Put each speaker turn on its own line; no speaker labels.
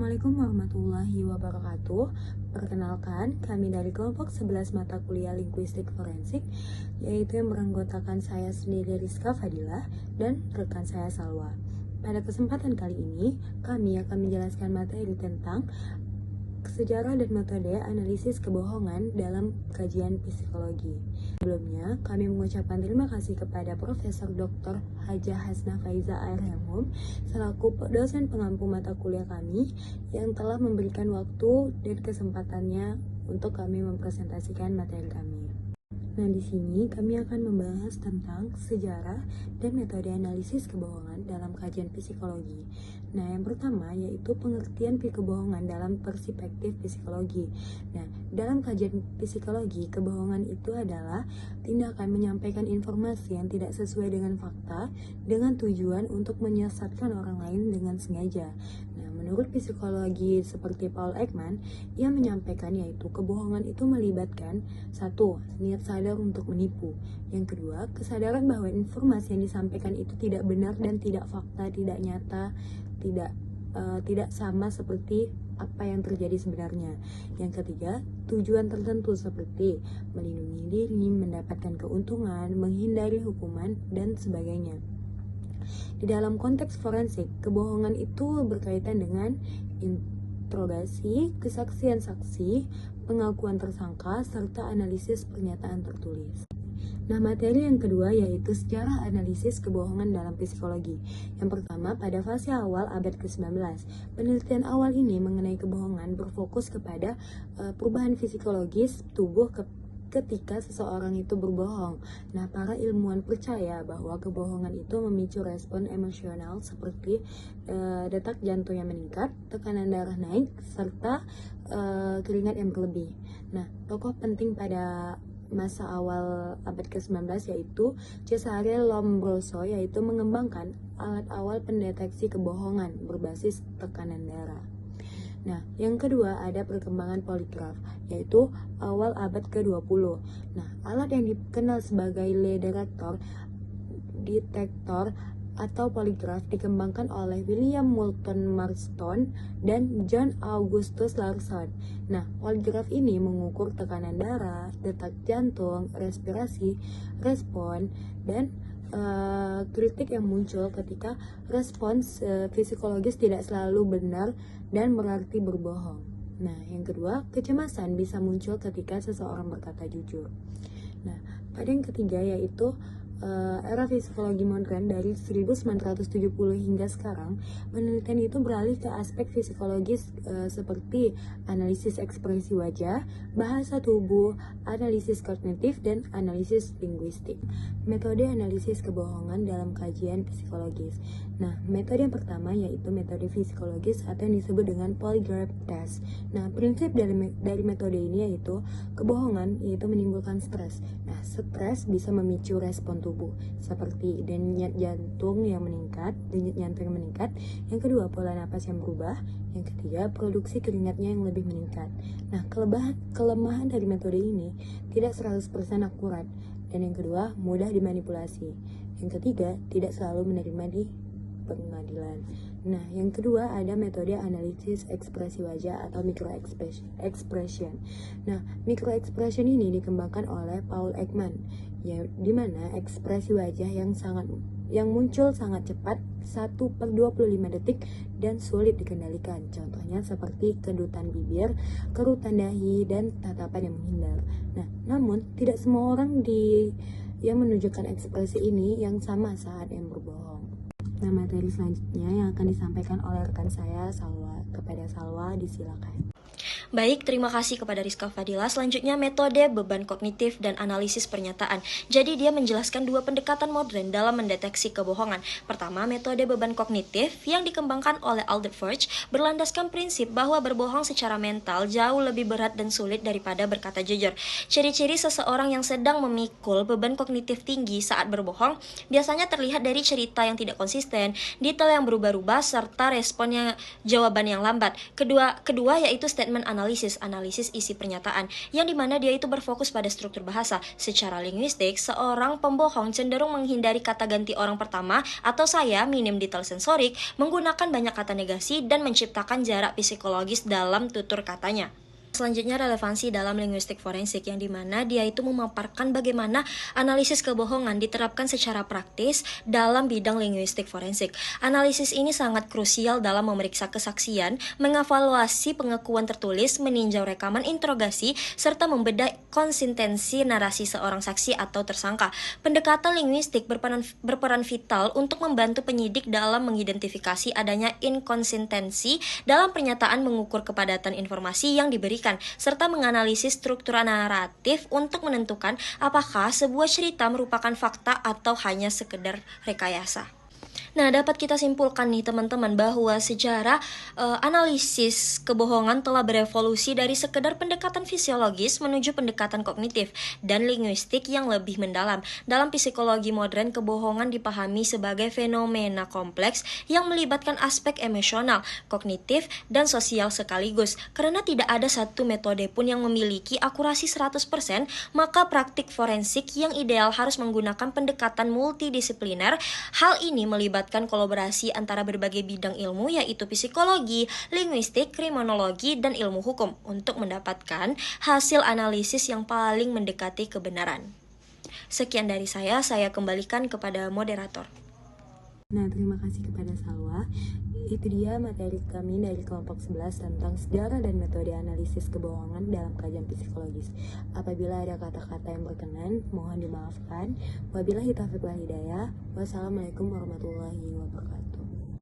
Assalamualaikum warahmatullahi wabarakatuh. Perkenalkan, kami dari kelompok 11 mata kuliah Linguistik Forensik, yaitu yang beranggotakan saya sendiri Rizka Fadilah dan rekan saya Salwa. Pada kesempatan kali ini, kami akan menjelaskan materi tentang sejarah dan metode analisis kebohongan dalam kajian psikologi. Sebelumnya, kami mengucapkan terima kasih kepada Profesor Dr. Hajah Hasnah Faiza Airham selaku dosen pengampu mata kuliah kami yang telah memberikan waktu dan kesempatannya untuk kami mempresentasikan materi kami. Nah, di sini kami akan membahas tentang sejarah dan metode analisis kebohongan dalam kajian psikologi. Nah, yang pertama yaitu pengertian kebohongan dalam perspektif psikologi. Nah, dalam kajian psikologi, kebohongan itu adalah tindakan menyampaikan informasi yang tidak sesuai dengan fakta dengan tujuan untuk menyesatkan orang lain dengan sengaja. Nah, menurut psikologi seperti Paul Ekman, ia menyampaikan yaitu kebohongan itu melibatkan satu, niat sadar untuk menipu. Yang kedua, kesadaran bahwa informasi yang disampaikan itu tidak benar dan tidak fakta, tidak nyata, tidak sama seperti apa yang terjadi sebenarnya. Yang ketiga, tujuan tertentu seperti melindungi diri, mendapatkan keuntungan, menghindari hukuman, dan sebagainya. Di dalam konteks forensik, kebohongan itu berkaitan dengan interogasi, kesaksian saksi, pengakuan tersangka, serta analisis pernyataan tertulis. Nah, materi yang kedua yaitu sejarah analisis kebohongan dalam psikologi. Yang pertama, pada fase awal abad ke-19, penelitian awal ini mengenai kebohongan berfokus kepada perubahan fisiologis tubuh ketika seseorang itu berbohong. Nah, para ilmuwan percaya bahwa kebohongan itu memicu respon emosional seperti detak jantung yang meningkat, tekanan darah naik, serta keringat yang berlebih. Nah, tokoh penting pada masa awal abad ke-19 yaitu Cesare Lombroso, yaitu mengembangkan alat awal pendeteksi kebohongan berbasis tekanan darah. Nah, yang kedua ada perkembangan poligraf, yaitu awal abad ke-20. Nah, alat yang dikenal sebagai lie detektor atau poligraf dikembangkan oleh William Moulton Marston dan John Augustus Larson. Nah, poligraf ini mengukur tekanan darah, detak jantung, respirasi, respon, dan kritik yang muncul ketika respons psikologis tidak selalu benar dan berarti berbohong. Nah, yang kedua, kecemasan bisa muncul ketika seseorang berkata jujur. Nah, pada yang ketiga yaitu era psikologi modern dari 1970 hingga sekarang, penelitian itu beralih ke aspek psikologis seperti analisis ekspresi wajah, bahasa tubuh, analisis kognitif, dan analisis linguistik. Metode analisis kebohongan dalam kajian psikologis. Nah, metode yang pertama yaitu metode psikologis atau yang disebut dengan polygraph test. Nah, prinsip dari metode ini yaitu kebohongan yaitu menimbulkan stres. Nah, stres bisa memicu respon tubuh seperti denyut jantung yang meningkat, Yang kedua, pola napas yang berubah. Yang ketiga, produksi keringatnya yang lebih meningkat. Nah, kelemahan dari metode ini tidak 100% akurat. Dan yang kedua, mudah dimanipulasi. Yang ketiga, tidak selalu menerima di pengadilan. Nah, yang kedua ada metode analisis ekspresi wajah atau micro expression. Nah, micro expression ini dikembangkan oleh Paul Ekman, ya, di mana ekspresi wajah yang muncul sangat cepat 1/25 detik dan sulit dikendalikan. Contohnya seperti kedutan bibir, kerutan dahi, dan tatapan yang menghindar. Nah, namun tidak semua orang yang menunjukkan ekspresi ini yang sama saat yang berbohong. Nah, materi selanjutnya yang akan disampaikan oleh rekan saya Salwa. Kepada Salwa, disilakan.
Baik, terima kasih kepada Rizka Fadilah. Selanjutnya metode beban kognitif dan analisis pernyataan. Jadi dia menjelaskan dua pendekatan modern dalam mendeteksi kebohongan. Pertama, metode beban kognitif yang dikembangkan oleh Aldous Huxley berlandaskan prinsip bahwa berbohong secara mental jauh lebih berat dan sulit daripada berkata jujur. Ciri-ciri seseorang yang sedang memikul beban kognitif tinggi saat berbohong biasanya terlihat dari cerita yang tidak konsisten, detail yang berubah-ubah, serta jawaban yang lambat. Kedua yaitu statement statement analisis isi pernyataan, yang dimana dia itu berfokus pada struktur bahasa. Secara linguistik, seorang pembohong cenderung menghindari kata ganti orang pertama atau saya minim detail sensorik, menggunakan banyak kata negasi, dan menciptakan jarak psikologis dalam tutur katanya. Selanjutnya relevansi dalam linguistik forensik, yang dimana dia itu memaparkan bagaimana analisis kebohongan diterapkan secara praktis dalam bidang linguistik forensik. Analisis ini sangat krusial dalam memeriksa kesaksian, mengevaluasi pengakuan tertulis, meninjau rekaman interogasi, serta membedah konsistensi narasi seorang saksi atau tersangka. Pendekatan linguistik berperan vital untuk membantu penyidik dalam mengidentifikasi adanya inkonsistensi dalam pernyataan, mengukur kepadatan informasi yang diberikan, serta menganalisis struktur naratif untuk menentukan apakah sebuah cerita merupakan fakta atau hanya sekedar rekayasa. Nah, dapat kita simpulkan nih teman-teman bahwa sejarah analisis kebohongan telah berevolusi dari sekedar pendekatan fisiologis menuju pendekatan kognitif dan linguistik yang lebih mendalam. Dalam psikologi modern, kebohongan dipahami sebagai fenomena kompleks yang melibatkan aspek emosional, kognitif, dan sosial sekaligus. Karena tidak ada satu metode pun yang memiliki akurasi 100%, maka praktik forensik yang ideal harus menggunakan pendekatan multidisipliner. Hal ini melibatkan kolaborasi antara berbagai bidang ilmu, yaitu psikologi, linguistik, kriminologi, dan ilmu hukum, untuk mendapatkan hasil analisis yang paling mendekati kebenaran. Sekian dari saya kembalikan kepada moderator.
Nah, terima kasih kepada Salwa. Itu dia materi kami dari kelompok 11 tentang sejarah dan metode analisis kebohongan dalam kajian psikologis. Apabila ada kata-kata yang berkenan, mohon dimaafkan. Wabillahi taufiq wal hidayah. Wassalamualaikum warahmatullahi wabarakatuh.